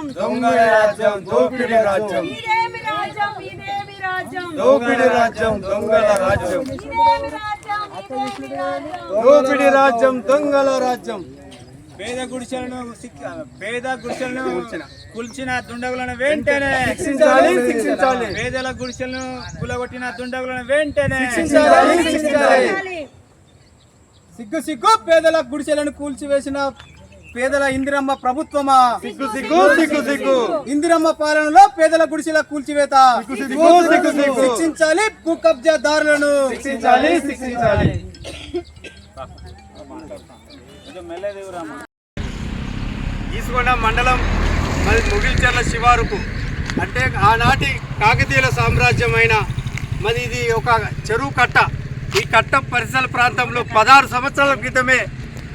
రాజ్యం దొంగల రాజ్యం దోపిడి రాజ్యం ఇదేమి రాజ్యం ఇదేమి రాజ్యం దోపిడి రాజ్యం దొంగల రాజ్యం ఇదేమి రాజ్యం ఇదేమి రాజ్యం దోపిడి రాజ్యం దొంగల రాజ్యం పేద గుడిసెలను కూల్చిన దుండగులను వెంటనే శిక్షించాలి శిక్షించాలి పేదల గుడిసెలను కూలగొట్టిన దుండగులను వెంటనే శిక్షించాలి శిక్షించాలి సిగ్గు సిగ్గు పేదల గుడిసెలను కూల్చివేసిన పేదల ఇందిరమ్మ ప్రభుత్వమా సిగ్గు సిగ్గు సిగ్గు సిగ్గు ఇందిరమ్మ పాలనలో పేదల గుడిసెల కూల్చివేత సిగ్గు సిగ్గు సిగ్గు శిక్షించాలి భూ కబ్జాదారులను శిక్షించాలి శిక్షించాలి ఈసుకొండ మండలం మరి ముగిల్చెర్ల శివారుకు అంటే ఆనాటి కాకతీయుల సామ్రాజ్యమైన మరి ఇది ఒక చెరువు కట్ట. ఈ కట్ట పరిసర ప్రాంతంలో 16 సంవత్సరాల క్రితమే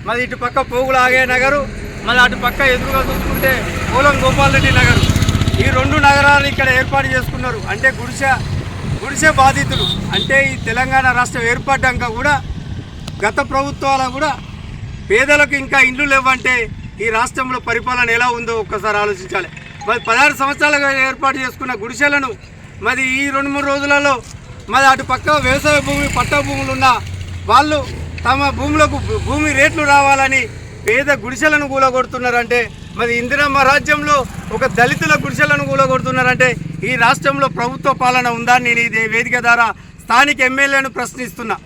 మరి ఇటు పక్క పోగుల ఆగే నగరు, మరి అటు పక్క ఎదురుగా చూసుకుంటే పోలం గోపాలరెడ్డి నగరు, ఈ 2 నగరాలు ఇక్కడ ఏర్పాటు చేసుకున్నారు. అంటే గుడిసె బాధితులు అంటే ఈ తెలంగాణ రాష్ట్రం ఏర్పడ్డాక కూడా గత ప్రభుత్వాలు కూడా పేదలకు ఇంకా ఇండ్లు లేవంటే ఈ రాష్ట్రంలో పరిపాలన ఎలా ఉందో ఒక్కసారి ఆలోచించాలి. మరి 16 సంవత్సరాలుగా ఏర్పాటు చేసుకున్న గుడిసెలను మరి ఈ 2-3 రోజులలో మరి అటు పక్క వ్యవసాయ భూమి పట్టా భూములు ఉన్న వాళ్ళు తమ భూములకు భూమి రేట్లు రావాలని పేద గుడిసెలను కూలగొడుతున్నారంటే, మరి ఇందిరమ్మ రాజ్యంలో ఒక దళితుల గుడిసెలను కూలగొడుతున్నారంటే ఈ రాష్ట్రంలో ప్రభుత్వ పాలన ఉందా? నేను ఇది వేదిక ద్వారా స్థానిక ఎమ్మెల్యేను ప్రశ్నిస్తున్నా.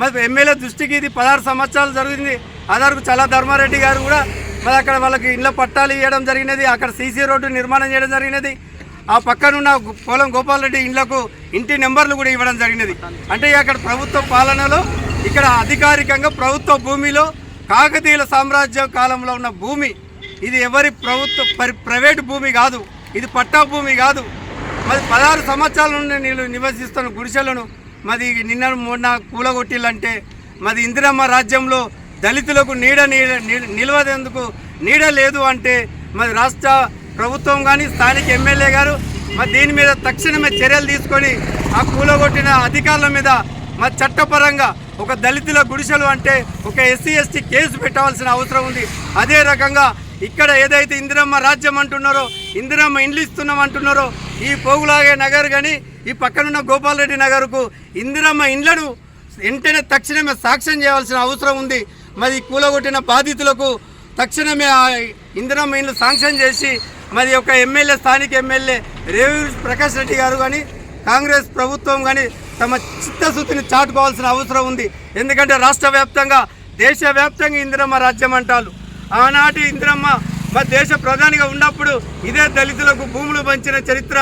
మరి ఎమ్మెల్యే దృష్టికి ఇది 16 సంవత్సరాలు జరిగింది. అదరకు చల్లా ధర్మారెడ్డి గారు కూడా మరి అక్కడ వాళ్ళకి ఇళ్ళ పట్టాలు ఇవ్వడం జరిగినది, అక్కడ సీసీ రోడ్డు నిర్మాణం చేయడం జరిగినది, ఆ పక్కనున్న పోలం గోపాలరెడ్డి ఇళ్లకు ఇంటి నెంబర్లు కూడా ఇవ్వడం జరిగినది. అంటే అక్కడ ప్రభుత్వ పాలనలో ఇక్కడ అధికారికంగా ప్రభుత్వ భూమిలో కాకతీయుల సామ్రాజ్యం కాలంలో ఉన్న భూమి ఇది ఎవరి ప్రైవేటు భూమి కాదు, ఇది పట్టా భూమి కాదు. మరి 16 సంవత్సరాల నుండి నేను నివసిస్తున్న గుడిసెలను మరి నిన్న మొన్న కూలగొట్టిలంటే మరి ఇందిరమ్మ రాజ్యంలో దళితులకు నిలవదేందుకు నీడ లేదు అంటే మరి రాష్ట్ర ప్రభుత్వం కానీ స్థానిక ఎమ్మెల్యే గారు మరి దీని మీద తక్షణమే చర్యలు తీసుకొని ఆ కూలగొట్టిన అధికారుల మీద మరి చట్టపరంగా ఒక దళితుల గుడిసెలు అంటే ఒక ఎస్సీ ఎస్టీ కేసు పెట్టవలసిన అవసరం ఉంది. అదే రకంగా ఇక్కడ ఏదైతే ఇందిరమ్మ రాజ్యం అంటున్నారో, ఇందిరమ్మ ఇండ్లు ఇస్తున్నాం అంటున్నారో, ఈ పోగులాగే నగర్ కానీ ఈ పక్కనున్న గోపాలరెడ్డి నగర్కు ఇందిరమ్మ ఇండ్లను వెంటనే తక్షణమే సాక్ష్యం చేయాల్సిన అవసరం ఉంది. మరి కూలగొట్టిన బాధితులకు తక్షణమే ఆ ఇందిరమ్మ ఇండ్లు శాంక్షన్ చేసి మరి ఒక ఎమ్మెల్యే స్థానిక ఎమ్మెల్యే రేవూరి ప్రకాష్ రెడ్డి గారు కానీ కాంగ్రెస్ ప్రభుత్వం కానీ తమ చిత్తశుద్ధిని చాటుకోవాల్సిన అవసరం ఉంది. ఎందుకంటే రాష్ట్ర వ్యాప్తంగా దేశవ్యాప్తంగా ఇందిరమ్మ రాజ్యం అంటారు. ఆనాటి ఇందిరమ్మ మరి దేశ ప్రధానిగా ఉన్నప్పుడు ఇదే దళితులకు భూములు పంచిన చరిత్ర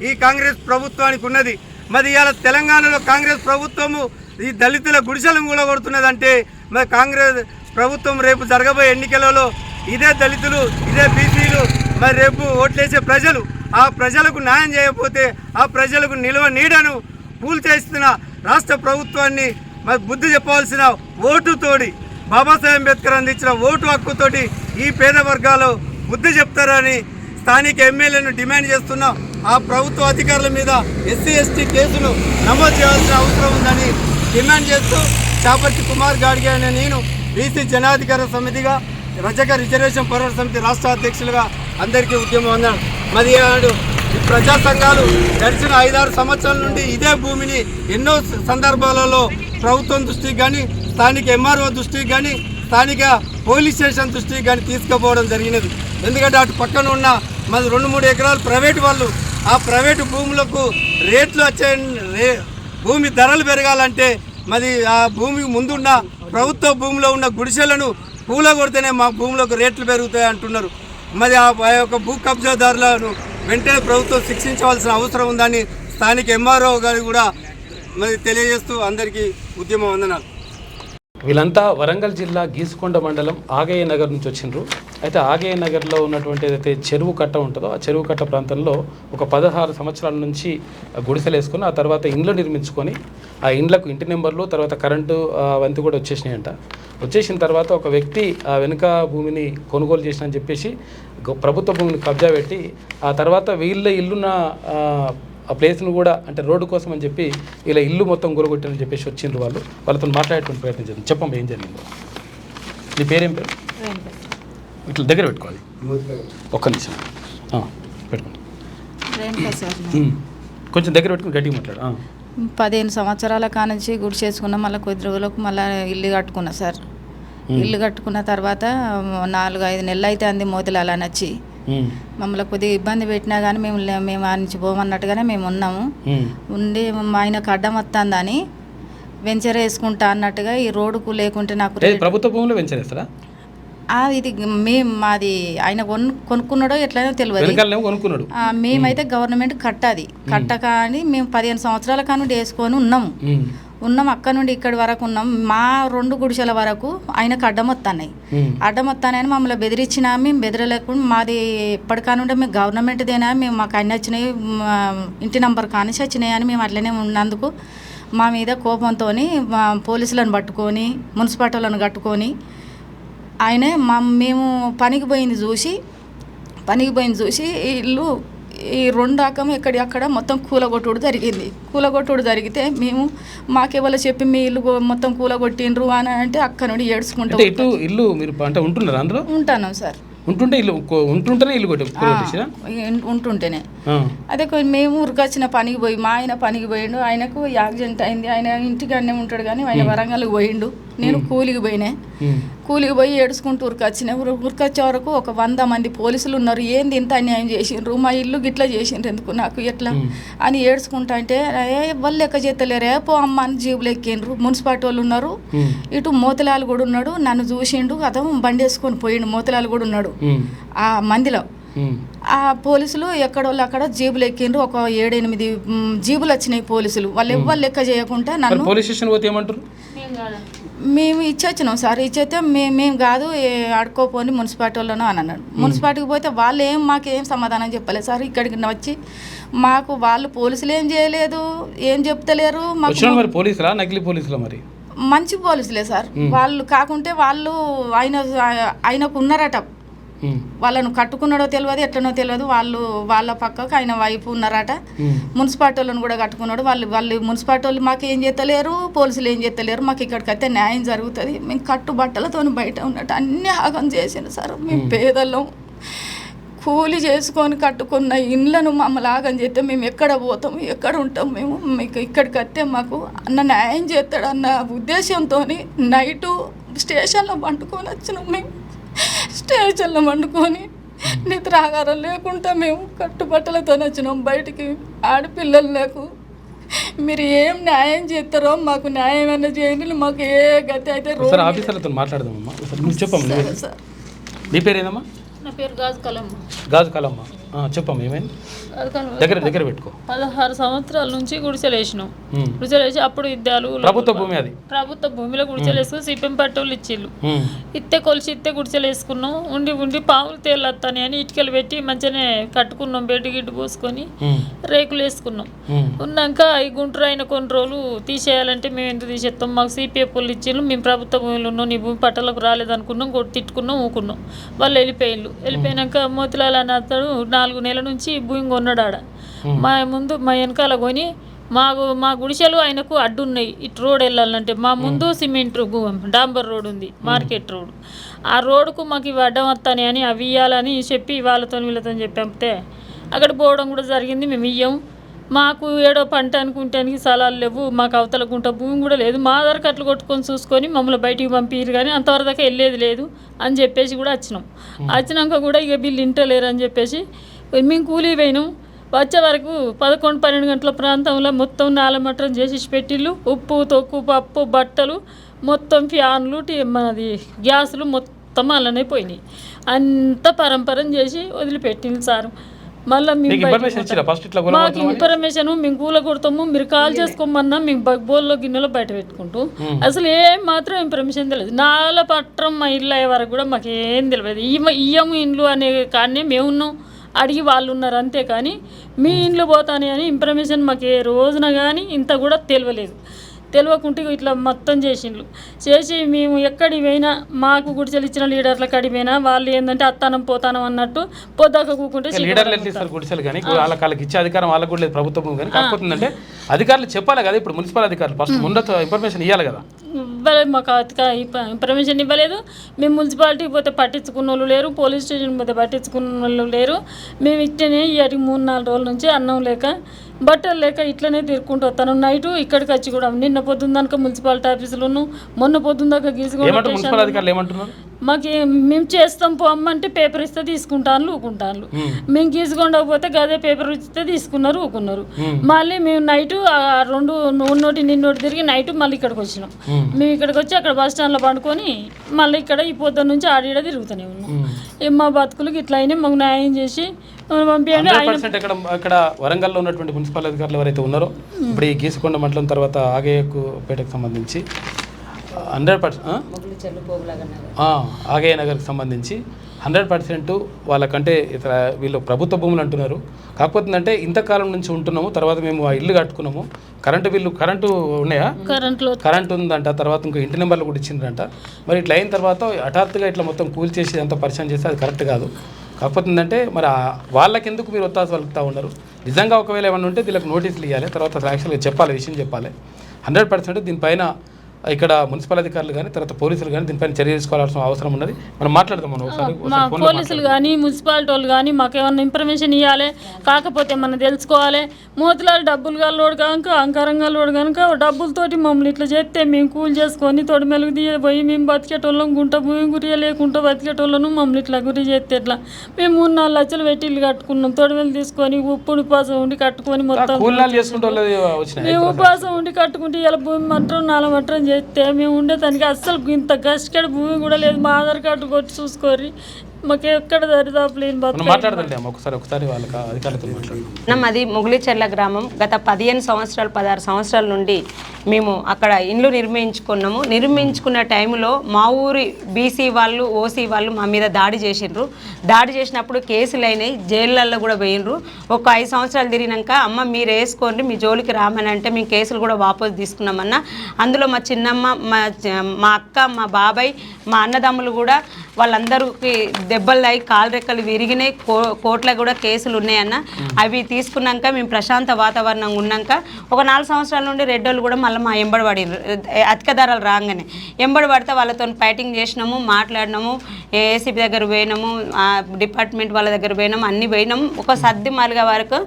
ఈ కాంగ్రెస్ ప్రభుత్వానికి ఉన్నది. మరి ఇవాళ తెలంగాణలో కాంగ్రెస్ ప్రభుత్వము ఈ దళితుల గుడిసెలను కూలగొడుతున్నదంటే మరి కాంగ్రెస్ ప్రభుత్వం రేపు జరగబోయే ఎన్నికలలో ఇదే దళితులు ఇదే బీసీలు మరి రేపు ఓట్లేసే ప్రజలు ఆ ప్రజలకు న్యాయం చేయకపోతే ఆ ప్రజలకు నిల్వ నీడను కూల్చేస్తున్న రాష్ట్ర ప్రభుత్వాన్ని మరి బుద్ధి చెప్పవలసిన ఓటుతోటి బాబాసాహెబ్ అంబేద్కర్ అందించిన ఓటు హక్కుతోటి ఈ పేద వర్గాలు బుద్ధి చెప్తారని స్థానిక ఎమ్మెల్యేను డిమాండ్ చేస్తున్నాం. ఆ ప్రభుత్వ అధికారుల మీద ఎస్సీ ఎస్టీ కేసులు నమోదు చేయాల్సిన అవసరం ఉందని డిమాండ్ చేస్తూ చాపర్తి కుమార్ గాడ్గే అనే నేను బీసీ జనాధికార సమితిగా రజక రిజర్వేషన్ పోరాట సమితి రాష్ట్ర అధ్యక్షులుగా అందరికీ ఉద్యమం అన్నాను. మరి ఈ ప్రజా సంఘాలు గడిచిన 5-6 సంవత్సరాల నుండి ఇదే భూమిని ఎన్నో సందర్భాలలో ప్రభుత్వం దృష్టికి కానీ స్థానిక ఎంఆర్ఓ దృష్టికి కానీ స్థానిక పోలీస్ స్టేషన్ దృష్టికి కానీ తీసుకుపోవడం జరిగినది. ఎందుకంటే అటు పక్కన ఉన్న మరి 2-3 ఎకరాలు ప్రైవేటు వాళ్ళు ఆ ప్రైవేటు భూములకు రేట్లు వచ్చే భూమి ధరలు పెరగాలంటే మరి ఆ భూమి ముందున్న ప్రభుత్వ భూమిలో ఉన్న గుడిసెలను కూలగొడితేనే మా భూములకు రేట్లు పెరుగుతాయి అంటున్నారు. మరి ఆ యొక్క భూ కబ్జాదారులను వెంటనే ప్రభుత్వం శిక్షించవలసిన అవసరం ఉందని స్థానిక ఎంఆర్ఓ గారు కూడా మరి తెలియజేస్తూ అందరికీ ఉద్యమం వందనాలు. వీళ్ళంతా వరంగల్ జిల్లా గీసుకొండ మండలం ఆగయ్య నగర్ నుంచి వచ్చిండ్రు. అయితే ఆగయ్య నగర్లో ఉన్నటువంటి ఏదైతే చెరువు కట్ట ఉంటుందో ఆ చెరువు కట్ట ప్రాంతంలో ఒక 16 సంవత్సరాల నుంచి గుడిసెలు వేసుకొని ఆ తర్వాత ఇండ్లు నిర్మించుకొని ఆ ఇండ్లకు ఇంటి నెంబర్లు తర్వాత కరెంటు వంతి కూడా వచ్చేసినాయంట. వచ్చేసిన తర్వాత ఒక వ్యక్తి ఆ వెనుక భూమిని కొనుగోలు చేసినని చెప్పేసి ప్రభుత్వ భూమిని కబ్జా పెట్టి ఆ తర్వాత వీళ్ళ ఇల్లున్న ఆ ప్లేస్ను కూడా అంటే రోడ్డు కోసం అని చెప్పి ఇలా ఇల్లు మొత్తం గురగొట్టారని చెప్పేసి వచ్చిండ్రు. వాళ్ళతో మాట్లాడేటువంటి ప్రయత్నం చేద్దాం. చెప్పమ్మా ఏం జరిగిందో. నీ పేరేం పేరు? ఇట్లా దగ్గర పెట్టుకోవాలి. ఒక్క నిమిషం. పెట్టుకోండి. రేణుకా సార్ కొంచెం దగ్గర పెట్టుకుని గట్టిగా మాట్లాడు. 15 సంవత్సరాల కానుంచి గుడి చేసుకున్నా, మళ్ళీ కొద్ది రోజులకు మళ్ళీ ఇల్లు కట్టుకున్నా సార్. ఇల్లు కట్టుకున్న తర్వాత 4-5 నెలలు అయితే అంది మోతిలాల నచ్చి మమ్మల్ని కొద్దిగా ఇబ్బంది పెట్టినా కానీ మేము ఆ నుంచి పోమన్నట్టుగానే మేము ఉన్నాము. ఉండి మా ఆయనకు అడ్డం వస్తుందని వెంచర్ వేసుకుంటా అన్నట్టుగా ఈ రోడ్డుకు లేకుంటే నాకు ప్రభుత్వ భూమిలో వెంచర్ వేస్తారా? ఇది మాది ఆయన కొనుక్కున్నాడో ఎట్లయినా తెలియదు. మేమైతే గవర్నమెంట్ కట్టక అని మేము 15 సంవత్సరాల కానుండి వేసుకొని ఉన్నాం. అక్కడ నుండి ఇక్కడి వరకు ఉన్నాం. మా 2 గుడిసెల వరకు ఆయనకు అడ్డం వస్తానని మమ్మల్ని బెదిరించినా మేము బెదిరలేకుండా మాది ఎప్పటికానుండే మేము గవర్నమెంట్దేనా, మేము మాకు అన్నీ వచ్చినాయి, ఇంటి నంబర్ కానిసి వచ్చినాయి అని మేము అట్లనే ఉన్నందుకు మా మీద కోపంతో పోలీసులను పట్టుకొని మున్సిపాలిటీ వాళ్ళని కట్టుకొని ఆయనే మేము పనికి పోయింది చూసి ఇల్లు ఈ 2 రకం అక్కడ మొత్తం కూలగొట్టుడు జరిగితే మేము మాకెవరో చెప్పి మీ ఇల్లు మొత్తం కూలగొట్టిండ్రు అని అంటే అక్కడ నుండి ఏడ్చుకుంటాం. ఇల్లు మీరు అంటే ఉంటున్నారా అందులో? ఉంటాను సార్. ఉంటుంటేనే ఇల్లు ఉంటుంటేనే అదే మేము ఉరికొచ్చిన పనికి పోయి మా ఆయన పనికి పోయిండు. ఆయనకు యాక్సిడెంట్ అయింది. ఆయన ఇంటికాడనే ఉంటాడు కానీ ఆయన వరంగల్కి పోయిండు. నేను కూలికి పోయి ఏడుచుకుంటూ ఉరికొచ్చే వరకు ఒక 100 మంది పోలీసులు ఉన్నారు. ఏంది ఇంత అన్యాయం చేసిండ్రు, మా ఇల్లు గిట్లా చేసిండ్రు, ఎందుకు నాకు ఎట్లా అని ఏడ్చుకుంటా అంటే వాళ్ళు లెక్క చేస్తలేరే పో అమ్మ అని జీబులు ఎక్కిండ్రు. మున్సిపాలిటీ వాళ్ళు ఉన్నారు, ఇటు మోతిలాల్ కూడా ఉన్నాడు. నన్ను చూసిండు, అతను బండి వేసుకొని పోయిండు. మోతిలాల్ కూడా ఉన్నాడు ఆ మందిలో. ఆ పోలీసులు ఎక్కడోళ్ళు అక్కడ జీబులు ఎక్కిండ్రు. ఒక 7-8 జీబులు వచ్చినాయి పోలీసులు. వాళ్ళు ఎవ్వరు లెక్క చేయకుండా నన్ను పోలీస్ స్టేషన్ పోతే ఏమంటారు? మేము ఇచ్చొచ్చినాం సార్. ఇచ్చైతే మేము కాదు ఆడుకోపోని మున్సిపాలిటీ వాళ్ళను అని అన్నాడు. మున్సిపాలిటీకి పోతే వాళ్ళు మాకేం సమాధానం చెప్పలేదు సార్. ఇక్కడికి వచ్చి మాకు వాళ్ళు పోలీసులు ఏం చేయలేదు, ఏం చెప్తలేరు. మరి పోలీసులా నకిలీ పోలీసులా? మరి మంచి పోలీసులే సార్ వాళ్ళు. కాకుంటే వాళ్ళు ఆయనకు ఉన్నారట, వాళ్ళను కట్టుకున్నాడో తెలియదు, ఎట్లనో తెలియదు. వాళ్ళ పక్కకు ఆయన వైపు ఉన్నారట. మున్సిపాలిటీ వాళ్ళని కూడా కట్టుకున్నాడు. వాళ్ళు మున్సిపాలిటీ వాళ్ళు మాకు ఏం చేస్తలేరు, పోలీసులు ఏం చేస్తలేరు. మాకు ఇక్కడికి అయితే న్యాయం జరుగుతుంది. మేము కట్టుబట్టలతో బయట ఉన్నట్టు అన్ని ఆగం చేసిండు సార్. మేము పేదలం కూలి చేసుకొని కట్టుకున్న ఇండ్లను మమ్మల్ని ఆగం చేస్తే మేము ఎక్కడ పోతాము, ఎక్కడ ఉంటాం? మేము మీకు ఇక్కడికి వస్తే మాకు అన్న న్యాయం చేస్తాడు అన్న ఉద్దేశంతో నైటు స్టేషన్లో పండుకొని వచ్చినాం. మేము స్టేషన్లో వండుకొని నిద్రాగారం లేకుండా మేము కట్టుబట్టలతో వచ్చినాం బయటికి. ఆడపిల్లలు లేకు, మీరు ఏం న్యాయం చేస్తారో మాకు న్యాయం అన్న చేయండి. మాకు ఏ గతి అయితే ఆఫీసర్లతో మాట్లాడదామమ్మా. చెప్పమ్మా, నీ పేరు ఏదమ్మా? నా పేరు గాజు కలమ్మ. గాజు కలమ్మ, చెప్పమ్మా ఏమైంది? దగ్గర పెట్టుకో. 16 సంవత్సరాల నుంచి గుడిసెలు వేసినాం. గుడిసెలు వేసి అప్పుడు ఇద్దాలు ప్రభుత్వ భూమి, అది ప్రభుత్వ భూమిలో గుడిసెలు వేసుకుని సిపిఎం పట్టోళ్ళు ఇచ్చిళ్ళు. ఇత్తే కొలిసి గుడిసెలు వేసుకున్నాం. ఉండి పాములు తేలత్తాని అని ఇటుకలు పెట్టి మంచిగానే కట్టుకున్నాం. బెడ్ గిడ్డు పోసుకొని రేకులు వేసుకున్నాం. ఉన్నాక ఈ గుంటూరు అయిన కొన్ని రోజులు తీసేయాలంటే మేము ఎందుకు తీసేస్తాం, మాకు సిపిఎఫ్ వాళ్ళు ఇచ్చిళ్ళు, మేము ప్రభుత్వ భూమిలో ఉన్నాం, నీ భూమి పట్టాలకు రాలేదనుకున్నాం, తిట్టుకున్నాం, ఊకున్నాం. వాళ్ళు వెళ్ళిపోయాక మోతిలాల్ అని అతడు 4 నెలల నుంచి భూమి కొన్నాడు ఆడ. మా వెనకాల కొని మా గుడిసెలు ఆయనకు అడ్డున్నాయి. ఇటు రోడ్ వెళ్ళాలంటే మా ముందు సిమెంట్ డాంబర్ రోడ్ ఉంది, మార్కెట్ రోడ్. ఆ రోడ్డుకు మాకు ఇవి అడ్డం వస్తాయి అని అవి ఇవ్వాలని చెప్పి వీళ్ళతో చెప్పితే అక్కడ పోవడం కూడా జరిగింది. మేము ఇయ్యం, మాకు ఏడో పంట అనుకుంటానికి స్థలాలు లేవు, మాకు అవతల గుంట భూమి కూడా లేదు, మా ఆధార్ కార్డులు కొట్టుకొని చూసుకొని మమ్మల్ని బయటికి పంపిరు కానీ అంతవరకు దాకా వెళ్ళేది లేదు అని చెప్పేసి కూడా వచ్చినాక కూడా ఇక వీళ్ళు ఇంటలేరు అని చెప్పేసి మేము కూలీ పోయినాం. వచ్చే వరకు 11-12 గంటల ప్రాంతంలో మొత్తం నాలమట్టం చేసి పెట్టిళ్ళు. ఉప్పు తొక్కు పప్పు బట్టలు మొత్తం ఫ్యాన్లు మనది గ్యాసులు మొత్తం అలానే పోయినాయి. అంత పరంపరం చేసి వదిలిపెట్టింది సార్. మళ్ళీ మాకు ఇన్ఫర్మేషన్ మేము కూల కొడతాము, మీరు కాల్ చేసుకోమన్నా మేము బోల్లో గిన్నెలో బయట పెట్టుకుంటూ అసలు ఏం మాత్రం ఇన్ఫర్మేషన్ తెలియదు. నాల పట్టం మా ఇల్లు అయ్యే వరకు కూడా మాకు ఏం తెలియదు. ఇయ్యము ఇండ్లు అనే కానీ మేము ఉన్నాం, అడిగి వాళ్ళు ఉన్నారు అంతే. కానీ మీ ఇండ్లు పోతానే అని ఇన్ఫర్మేషన్ మాకు ఏ రోజున కానీ ఇంత కూడా తెలియకుంటే ఇట్లా మొత్తం చేసి మేము ఎక్కడికి పోయినా మాకు గుడిసెలు ఇచ్చిన లీడర్ల కాడికి పోయినా వాళ్ళు ఏంటంటే అత్తానం పోతానం అన్నట్టు పొద్దాక కూకుంటే గుడిసెలు కానీ వాళ్ళకి ఇచ్చే అధికారం వాళ్ళకు కూడా లేదు ప్రభుత్వం. కానీ కాకపోతే అధికారులు చెప్పాలి కదా, ఇప్పుడు మున్సిపల్ అధికారులు ఫస్ట్ ముందు ఇన్ఫర్మేషన్ ఇవ్వాలి కదా. ఇవ్వలేదు, మాకు ఇన్ఫర్మేషన్ ఇవ్వలేదు. మేము మున్సిపాలిటీకి పోతే పట్టించుకున్న వాళ్ళు లేరు, పోలీస్ స్టేషన్ పోతే పట్టించుకున్న వాళ్ళు లేరు. మేము ఇట్లనే ఇవాటికి 3-4 రోజుల నుంచి అన్నం లేక బట్టలు లేక ఇట్లనే తిరుక్కుంటూ వస్తాను. నైటు ఇక్కడికి వచ్చి కూడా నిన్న పొద్దున్న దాకా మున్సిపాలిటీ ఆఫీసులోను, మొన్న పొద్దున్న దాకా గీసుకుంటూ మాకు మేము చేస్తాం పోమ్మంటే పేపర్ ఇస్తే తీసుకుంటాను ఊకుంటాను. మేము గీసుకుండకపోతే గదే పేపర్ ఇస్తే తీసుకున్నారు ఊకున్నారు. మళ్ళీ మేము నైటు 2 ఉన్నోటి నిన్నోటి తిరిగి నైటు మళ్ళీ ఇక్కడికి వచ్చినాం. మేము ఇక్కడికి వచ్చి అక్కడ బస్ స్టాండ్లో పండుకొని మళ్ళీ ఇక్కడ ఈ పొద్దున్న నుంచి ఆడ తిరుగుతూనే ఉన్నాం. మా బతుకులకి ఇట్లా అయినా మాకు న్యాయం చేసి పంపించండి. అక్కడ వరంగల్లో ఉన్నటువంటి మున్సిపల్ అధికారులు ఎవరైతే ఉన్నారో ఇప్పుడు ఈ గీసుకొండ మండలం తర్వాత ఆగేయపేటకు సంబంధించి 100% ఆగయ్య నగర్కి సంబంధించి 100% వాళ్ళకంటే ఇతర వీళ్ళు ప్రభుత్వ భూములు అంటున్నారు. కాకపోతే అంటే ఇంతకాలం నుంచి ఉంటున్నాము, తర్వాత మేము ఆ ఇల్లు కట్టుకున్నాము, కరెంటు ఉన్నాయా, కరెంట్ ఉందంట, తర్వాత ఇంకో ఇంటి నెంబర్లు కూడా ఇచ్చిందంట. మరి ఇట్లా అయిన తర్వాత హఠాత్తుగా ఇట్లా మొత్తం కూల్చేసి అంత పరిచయం చేస్తే అది కరెక్ట్ కాదు. కాకపోతే ఏంటంటే మరి వాళ్ళకి ఎందుకు మీరు ఒత్తాస పలుకుతూ ఉన్నారు? నిజంగా ఒకవేళ ఏమన్నా ఉంటే దీనికి నోటీసులు ఇవ్వాలి, తర్వాత యాక్చువల్గా చెప్పాలి, విషయం చెప్పాలి. 100% దీనిపైన ఇక్కడ మున్సిపల్ అధికారులు కానీ తర్వాత పోలీసులు కానీ దీనిపైన చర్య తీసుకోవాల్సిన అవసరం ఉన్నది. మనం మాట్లాడదాం. మా పోలీసులు కానీ మున్సిపాలిటీ వాళ్ళు కానీ మాకేమన్నా ఇన్ఫర్మేషన్ ఇవ్వాలి, కాకపోతే మనం తెలుసుకోవాలి. మోతిలాలు డబ్బులు గల్లోడు కనుక అంకారంగా లోడు కనుక డబ్బులతోటి మమ్మల్ని ఇట్లా చేస్తే మేము కూలి చేసుకొని తోడు మెలుగు పోయి మేము బతికేటోళ్ళం, గుంట భూమి గురి లేకుండా బతికేటోళ్ళను మమ్మల్ని ఇట్లా గురి చేస్తే ఎట్లా? మేము 3-4 లక్షలు పెట్టి ఇల్లు కట్టుకున్నాం, తొడిమెలు తీసుకొని ఉపవాసం ఉండి కట్టుకొని మొత్తం మేము ఉపవాసం ఉండి కట్టుకుంటే ఇలా భూమి మంత్రం 4 మంత్రం చేస్తే మేము ఉండేదానికి అస్సలు ఇంత కష్టపడి భూమి కూడా లేదు. మా ఆధార్ కార్డు కొట్టి చూసుకోరి, మాకు ఎక్కడ దరిదాపు లేని అది ముగిలిచెర్ల గ్రామం. గత 15 సంవత్సరాలు 16 సంవత్సరాల నుండి మేము అక్కడ ఇండ్లు నిర్మించుకున్నాము. నిర్మించుకున్న టైంలో మా ఊరి బీసీ వాళ్ళు ఓసీ వాళ్ళు మా మీద దాడి చేసిండ్రు. దాడి చేసినప్పుడు కేసులు అయినాయి, జైళ్ళల్లో కూడా పోయినరు. ఒక 5 సంవత్సరాలు తిరిగినాక అమ్మ మీరు వేసుకోండి, మీ జోలికి రామని అంటే మేము కేసులు కూడా వాపసు తీసుకున్నామన్నా. అందులో మా చిన్నమ్మ, మా అక్క, మా బాబాయ్, మా అన్నదమ్ములు కూడా వాళ్ళందరికీ దెబ్బలు అయి కాలు రెక్కలు విరిగినాయి, కోర్టులో కూడా కేసులు ఉన్నాయన్న. అవి తీసుకున్నాక మేము ప్రశాంత వాతావరణంగా ఉన్నాక ఒక 4 సంవత్సరాల నుండి రెడ్డోళ్ళు కూడా మళ్ళీ మా ఎంబడి పడినారు. అధిక ధరలు రాగానే ఎంబడి పడితే వాళ్ళతో ఫైటింగ్ చేసినాము, మాట్లాడినాము, ఏసీబీ దగ్గర పోయినాము, డిపార్ట్మెంట్ వాళ్ళ దగ్గర పోయినాము, అన్నీ పోయినాము. ఒక సర్ది మలుగా వరకు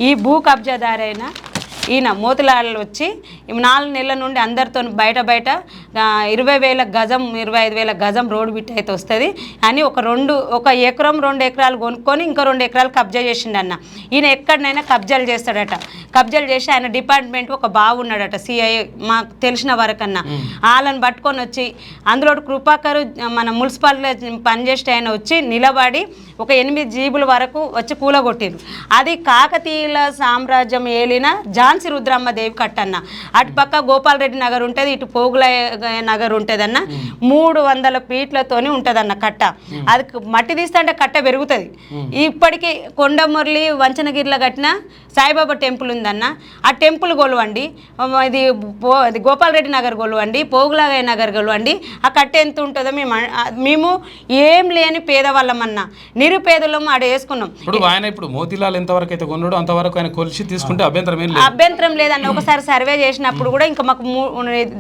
ఈ భూ కబ్జాదారైన ఈయన మోతిలాల్ వచ్చి 4 నెలల నుండి అందరితో బయట 20,000 గజం 25,000 గజం రోడ్డు బిట్ అయితే వస్తుంది అని ఒక ఎకరం 2 ఎకరాలు కొనుక్కొని ఇంకో 2 ఎకరాలు కబ్జా చేసిండు అన్న. ఈయన ఎక్కడనైనా కబ్జాలు చేస్తాడట. కబ్జాలు చేసి ఆయన డిపార్ట్మెంట్ ఒక బాగున్నాడట, సిఐ మాకు తెలిసిన వరకన్నా. వాళ్ళని పట్టుకొని వచ్చి అందులో కృపాకరు మన మున్సిపాలిటీ పనిచేసే ఆయన వచ్చి నిలబడి ఒక 8 జీబుల వరకు వచ్చి కూలగొట్టిరు. అది కాకతీయుల సామ్రాజ్యం ఏలిన ఝాన్సీ రుద్రమ్మ దేవి కట్టన్న. అటు పక్క గోపాలరెడ్డి నగర్ ఉంటుంది, ఇటు పోగుల నగర్ ఉంటుందన్న. 300 ఫీట్లతోని ఉంటుందన్న కట్ట. అది మట్టి తీస్తే అంటే కట్ట పెరుగుతుంది. ఇప్పటికీ కొండమురళి వంచనగిరిలో కట్టిన సాయిబాబా టెంపుల్ ఉందన్న, ఆ టెంపుల్ కొలువండి. ఇది గోపాలరెడ్డి నగర్ కొలువండి, పోగుల నగర్ కొలువండి. ఆ కట్ట ఎంత ఉంటుందో మేము ఏం లేని పేదవాళ్ళమన్నా, నిరుపేదలం ఆడ వేసుకున్నాం. ఇప్పుడు మోతిలాల్ ఎంతవరకు అయితే కొన్నాడో అంతవరకు ఆయన కొలిచి తీసుకుంటే అభ్యంతరం లేదన్న. ఒకసారి సర్వే చేసినప్పుడు కూడా ఇంకా మాకు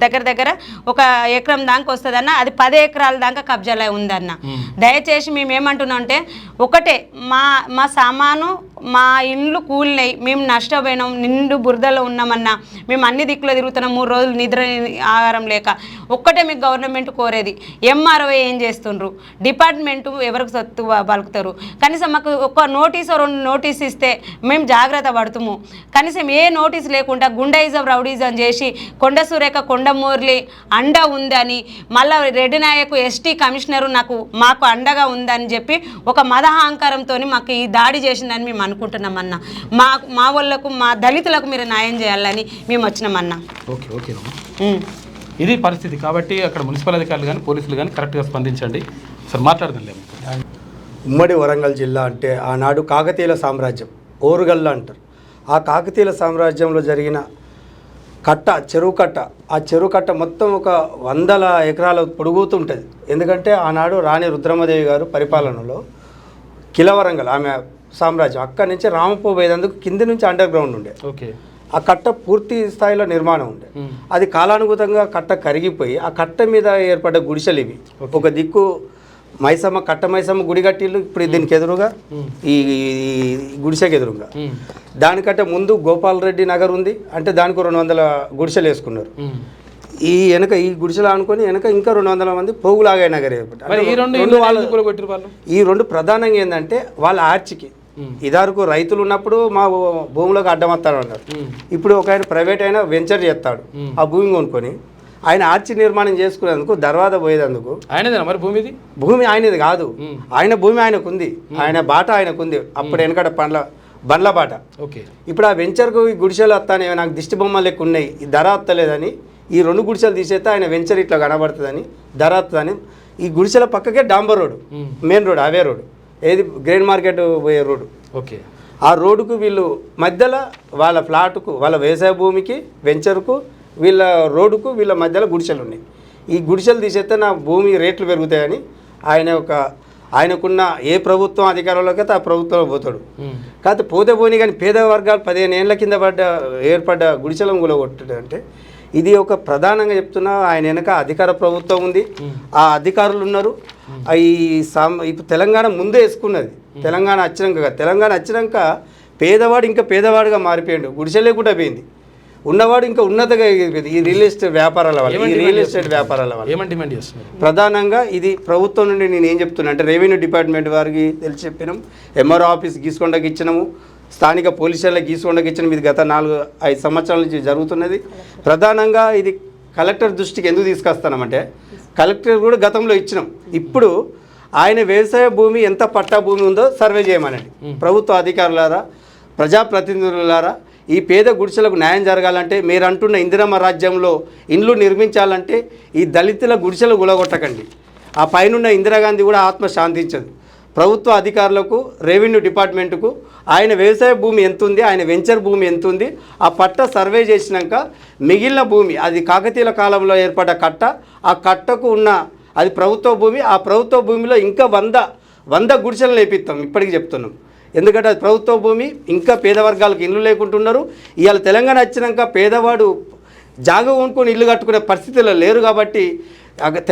దగ్గర ఒక ఎకరం దాకా వస్తుందన్న. అది 10 ఎకరాల దాకా కబ్జాలో ఉందన్న. దయచేసి మేము ఏమంటున్నాం అంటే ఒకటే, మా సామాను మా ఇల్లు కూలినాయి, మేము నష్టపోయినాం, నిండు బురదలో ఉన్నామన్నా, మేము అన్ని దిక్కులో తిరుగుతున్నాం, 3 రోజులు నిద్ర ఆహారం లేక. ఒక్కటే మీకు గవర్నమెంట్ కోరేది, ఎంఆర్ఓ ఏం చేస్తుండ్రు, డిపార్ట్మెంటు ఎవరికి సొత్తు పలుకుతారు, కనీసం మాకు ఒక నోటీసు 2 నోటీస్ ఇస్తే మేము జాగ్రత్త పడుతాము. కనీసం ఏ నోటీస్ లేకుండా గుండాయిజం రౌడీజం చేసి కొండ సురేఖ కొండమూర్లి అండ ఉందని, మళ్ళీ రెడ్డి నాయకు ఎస్టీ కమిషనరు మాకు అండగా ఉందని చెప్పి ఒక మదహంకారంతో మాకు ఈ దాడి చేసిందని మేము అనుకుంటున్నామన్నా. మా వాళ్ళకు, మా దళితులకు మీరు న్యాయం చేయాలని మేము వచ్చినామన్నా. ఓకే ఇది పరిస్థితి. కాబట్టి అక్కడ మున్సిపల్ అధికారులు కానీ పోలీసులు కానీ కరెక్ట్గా స్పందించండి. సరే మాట్లాడదాం. ఉమ్మడి వరంగల్ జిల్లా అంటే ఆనాడు కాకతీయుల సామ్రాజ్యం, ఓరుగల్లు అంటారు. ఆ కాకతీయుల సామ్రాజ్యంలో జరిగిన కట్ట, చెరువు కట్ట, ఆ చెరువు కట్ట మొత్తం ఒక 100 ఎకరాల పొడుగుతుంటుంది. ఎందుకంటే ఆనాడు రాణి రుద్రమ్మదేవి గారు పరిపాలనలో కిలవరంగల్ ఆమె సామ్రాజ్యం, అక్కడి నుంచి రామపో పోయేందుకు కింది నుంచి అండర్ గ్రౌండ్ ఉండే. ఓకే. ఆ కట్ట పూర్తి స్థాయిలో నిర్మాణం ఉండే. అది కాలానుగుతంగా కట్ట కరిగిపోయి ఆ కట్ట మీద ఏర్పడ్డ గుడిసెలు ఇవి. ఒక దిక్కు మైసమ్మ కట్ట మైసమ్మ గుడి కట్టిళ్ళు, ఇప్పుడు దీనికి ఎదురుగా ఈ గుడిసెకి ఎదురుగా. దానికంటే ముందు గోపాల్ రెడ్డి నగర్ ఉంది, అంటే దానికి 200 గుడిసెలు వేసుకున్నారు. ఈ వెనక ఈ గుడిసెలు అనుకొని వెనక ఇంకా 200 మంది పోగులాగే నగర్ ఈ రెండు ప్రధానంగా ఏంటంటే వాళ్ళ ఆర్చికి ఇదివరకు రైతులు ఉన్నప్పుడు మా భూములకు అడ్డమత్తాడు అన్నారు. ఇప్పుడు ఒక ఆయన ప్రైవేట్ అయినా వెంచర్ చేస్తాడు, ఆ భూమి కొనుక్కొని ఆయన ఆర్చి నిర్మాణం చేసుకునేందుకు దర్వాజా పోయేందుకు. ఆయనదేనా మరి భూమి ఆయనది కాదు, ఆయన భూమి ఆయనకు ఉంది, ఆయన బాట ఆయనకు ఉంది. అప్పుడు వెనకట బండ్ల బాట. ఓకే. ఇప్పుడు ఆ వెంచర్కు ఈ గుడిసెలు వస్తానే నాకు దిష్టి బొమ్మలు లెక్క ఉన్నాయి, ఈ ధర వస్తలేదని ఈ 2 గుడిసెలు తీసేస్తే ఆయన వెంచర్ ఇట్లా కనబడుతుందని ధర వస్తుందని ఈ గుడిసెల పక్కకే డాంబర్ రోడ్డు, మెయిన్ రోడ్, అవే రోడ్డు, ఏది గ్రెయిన్ మార్కెట్ పోయే రోడ్డు. ఓకే. ఆ రోడ్డుకు వీళ్ళు మధ్యలో వాళ్ళ ఫ్లాట్కు, వాళ్ళ వ్యవసాయ భూమికి, వెంచర్కు, వీళ్ళ రోడ్డుకు వీళ్ళ మధ్యలో గుడిసెలు ఉన్నాయి. ఈ గుడిసెలు తీసేస్తే నా భూమి రేట్లు పెరుగుతాయని ఆయనకున్న ఏ ప్రభుత్వం అధికారంలోకి అయితే ఆ ప్రభుత్వంలో పోతాడు. కాకపోతే పోనీ కానీ పేద వర్గాలు 15 ఏళ్ల కింద ఏర్పడ్డ గుడిసెలను కూలగొట్టడం అంటే ఇది ఒక ప్రధానంగా చెప్తున్నా. ఆయన వెనక అధికార ప్రభుత్వం ఉంది, ఆ అధికారులు ఉన్నారు. ఇప్పుడు తెలంగాణ ముందే వేసుకున్నది. తెలంగాణ వచ్చినాక పేదవాడు ఇంకా పేదవాడుగా మారిపోయాడు, గుడిసె లేకుండా పోయింది. ఉన్నవాడు ఇంకా ఉన్నతగా ఎగిరిపోయింది. ఈ రియల్ ఎస్టేట్ వ్యాపారాల వల్ల ఏమని డిమాండ్ చేస్తున్నారు? ప్రధానంగా ఇది ప్రభుత్వం నుండి నేను ఏం చెప్తున్నా అంటే రెవెన్యూ డిపార్ట్మెంట్ వారికి తెలిసి చెప్పినాం, ఎంఆర్ఓ ఆఫీస్ గీసుకొండకి ఇచ్చినాము, స్థానిక పోలీసులకు గీసుకొండకి ఇచ్చినాం. ఇది గత 4-5 సంవత్సరాల నుంచి జరుగుతున్నది. ప్రధానంగా ఇది కలెక్టర్ దృష్టికి ఎందుకు తీసుకొస్తున్నామంటే కలెక్టర్ కూడా గతంలో ఇచ్చినాం. ఇప్పుడు ఆయన వ్యవసాయ భూమి ఎంత పట్టా భూమి ఉందో సర్వే చేయమనండి. ప్రభుత్వ అధికారులారా, ప్రజాప్రతినిధులారా, ఈ పేద గుడిసెలకు న్యాయం జరగాలంటే మీరు అంటున్న ఇందిరమ్మ రాజ్యంలో ఇండ్లు నిర్మించాలంటే ఈ దళితుల గుడిసెలు గులగొట్టకండి. ఆ పైనున్న ఇందిరాగాంధీ కూడా ఆత్మ శాంతించదు. ప్రభుత్వ అధికారులకు, రెవెన్యూ డిపార్ట్మెంటుకు ఆయన వ్యవసాయ భూమి ఎంత ఉంది, ఆయన వెంచర్ భూమి ఎంత ఉంది, ఆ పట్ట సర్వే చేసినాక మిగిలిన భూమి అది కాకతీయుల కాలంలో ఏర్పడ్డ కట్ట, ఆ కట్టకు ఉన్న అది ప్రభుత్వ భూమి, ఆ ప్రభుత్వ భూమిలో ఇంకా 100 గుడిసెలు లేపిస్తాం. ఇప్పటికి చెప్తున్నాం, ఎందుకంటే అది ప్రభుత్వ భూమి. ఇంకా పేద వర్గాలకు ఇల్లు లేకుంటున్నారు. ఇవాళ తెలంగాణ వచ్చినాక పేదవాడు జాగ కొనుక్కొని ఇల్లు కట్టుకునే పరిస్థితిలో లేరు. కాబట్టి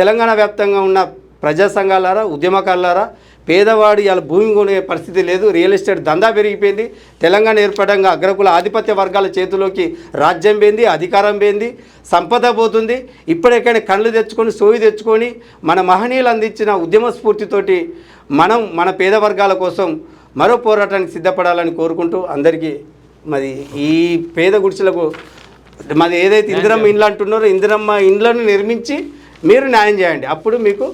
తెలంగాణ వ్యాప్తంగా ఉన్న ప్రజా సంఘాలారా, ఉద్యమకారులారా, పేదవాడు ఇవాళ భూమి కొనే పరిస్థితి లేదు. రియల్ ఎస్టేట్ దందా పెరిగిపోయింది. తెలంగాణ ఏర్పడంగా అగ్రకుల ఆధిపత్య వర్గాల చేతిలోకి రాజ్యం పోయింది, అధికారం పోయింది, సంపద పోతుంది. ఇప్పటికైనా కళ్ళు తెచ్చుకొని, సోయి తెచ్చుకొని మన మహనీయులు అందించిన ఉద్యమ స్ఫూర్తితోటి మనం మన పేద వర్గాల కోసం మరో పోరాటానికి సిద్ధపడాలని కోరుకుంటూ అందరికీ మరి ఈ పేద గుడిసెలకు మరి ఏదైతే ఇందిరమ్మ ఇండ్లు అంటున్నారో ఇందిరమ్మ ఇండ్లను నిర్మించి మీరు న్యాయం చేయండి. అప్పుడు మీకు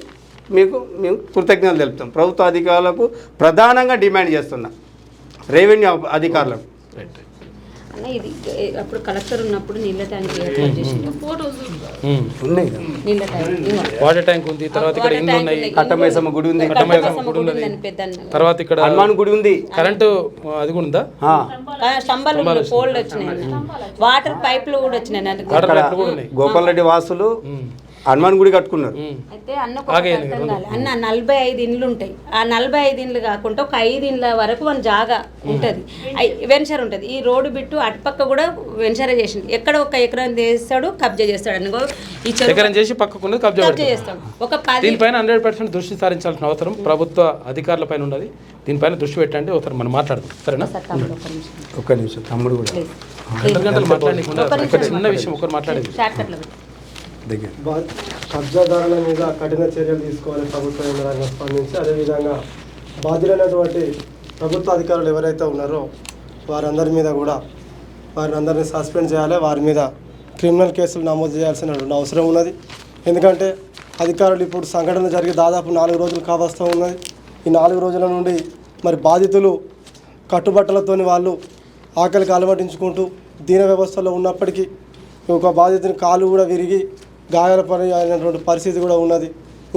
మేము కృతజ్ఞతలు తెలుపుతాం. ప్రభుత్వ అధికారులకు ప్రధానంగా డిమాండ్ చేస్తున్నాం, రెవెన్యూ అధికారులకు. అన్న ఇది అప్పుడు కలెక్టర్ ఉన్నప్పుడు నీళ్ళ ట్యాంక్ ఏర్పాటు చేసింది, ఉన్నాయి, నీళ్ళ ట్యాంక్, వాటర్ ట్యాంక్ ఉంది. తర్వాత ఇక్కడ ఇండ్లు ఉన్నాయి, కట్టమైసమ్మ గుడి ఉంది, తర్వాత ఇక్కడ హనుమాన్ గుడి ఉంది, కరెంటు అది కూడా ఉందా, స్తంభాలు పోల్డ్ వచ్చినాయి, వాటర్ పైపులు కూడా వచ్చినాయి. గోపాల్ రెడ్డి వాసులు హనుమాన్ గుడి కట్టుకున్నారు. అయితే అన్న 45 ఇండ్లు ఉంటాయి. ఆ 45 ఇండ్లు కాకుండా ఒక 5 ఇండ్ల వరకు మన జాగా ఉంటుంది, వెంచర్ ఉంటుంది. ఈ రోడ్డు బిట్టు అటుపక్క కూడా వెంచర్ చేసింది. ఎక్కడ ఒక ఎకరం చేస్తాడు, కబ్జా చేస్తాడు. అనుకో ఈ ఎకరం చేసి పక్కకు కబ్జా చేస్తాడు. ఒక 10 దీనిపైన 100% దృష్టి సారించాల్సిన అవసరం ప్రభుత్వ అధికారుల పైన ఉన్నది. దీనిపైన దృష్టి పెట్టండి. ఒకసారి మనం మాట్లాడదాం, సరేనా? ఒక్క నిమిషం, తమ్ముడు కూడా 2 గంటలు మాట్లాడకుండా ఒక చిన్న విషయం ఒకరు మాట్లాడేది. కబ్జాదారుల మీద కఠిన చర్యలు తీసుకోవాలి ప్రభుత్వం రంగం స్పందించి, అదేవిధంగా బాధ్యులైనటువంటి ప్రభుత్వ అధికారులు ఎవరైతే ఉన్నారో వారందరి మీద కూడా వారిని అందరినీ సస్పెండ్ చేయాలి. వారి మీద క్రిమినల్ కేసులు నమోదు చేయాల్సిన అవసరం ఉన్నది. ఎందుకంటే అధికారులు ఇప్పుడు సంఘటన జరిగి దాదాపు 4 రోజులు కావస్తూ ఉన్నది. ఈ 4 రోజుల నుండి మరి బాధితులు కట్టుబట్టలతోని వాళ్ళు ఆకలికి అలమటించుకుంటూ దీన వ్యవస్థలో ఉన్నప్పటికీ ఒక బాధితుని కాలు కూడా విరిగి గాయాల అయినటువంటి పరిస్థితి కూడా ఉన్నది.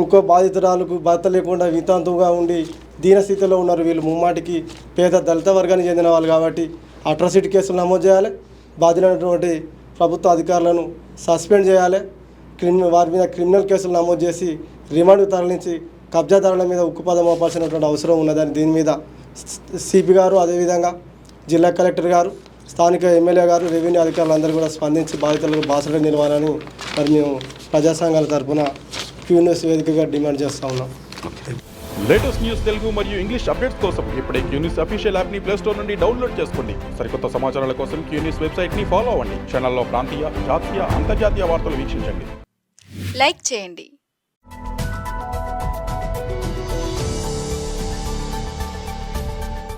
ఇంకో బాధితురాలకు భర్త లేకుండా వితంతువుగా ఉండి దీనస్థితిలో ఉన్నారు. వీళ్ళు ముమ్మాటికి పేద దళిత వర్గానికి చెందిన వాళ్ళు కాబట్టి అట్రాసిటీ కేసులు నమోదు చేయాలి. బాధ్యులైనటువంటి ప్రభుత్వ అధికారులను సస్పెండ్ చేయాలి. వారి మీద క్రిమినల్ కేసులు నమోదు చేసి రిమాండ్కు తరలించి కబ్జాదారుల మీద ఉక్కుపదం మోపాల్సినటువంటి అవసరం ఉన్నదని దీని మీద సిపి గారు, అదేవిధంగా జిల్లా కలెక్టర్ గారు, స్థానిక ఎమ్మెల్యే గారు రెవెన్యూ అధికారులు అందరూ కూడా స్పందించి బాధితులకు బాసటగా నిలవాలని మరి మేము ప్రజా సంఘాల తరఫున క్యూ న్యూస్ వేదికగా డిమాండ్ చేస్తూ ఉన్నాం. లేటెస్ట్ న్యూస్ తెలుగు మరియు ఇంగ్లీష్ అప్డేట్స్ కోసం ఇప్పుడే క్యూ న్యూస్ అఫీషియల్ యాప్ని ప్లే స్టోర్ నుండి డౌన్లోడ్ చేసుకోండి. సరికొత్త సమాచారాల కోసం క్యూ న్యూస్ వెబ్సైట్ని ఫాలో అవ్వండి. ఛానల్లో ప్రాంతీయ, జాతీయ, అంతర్జాతీయ వార్తలు వీక్షించండి. లైక్ చేయండి,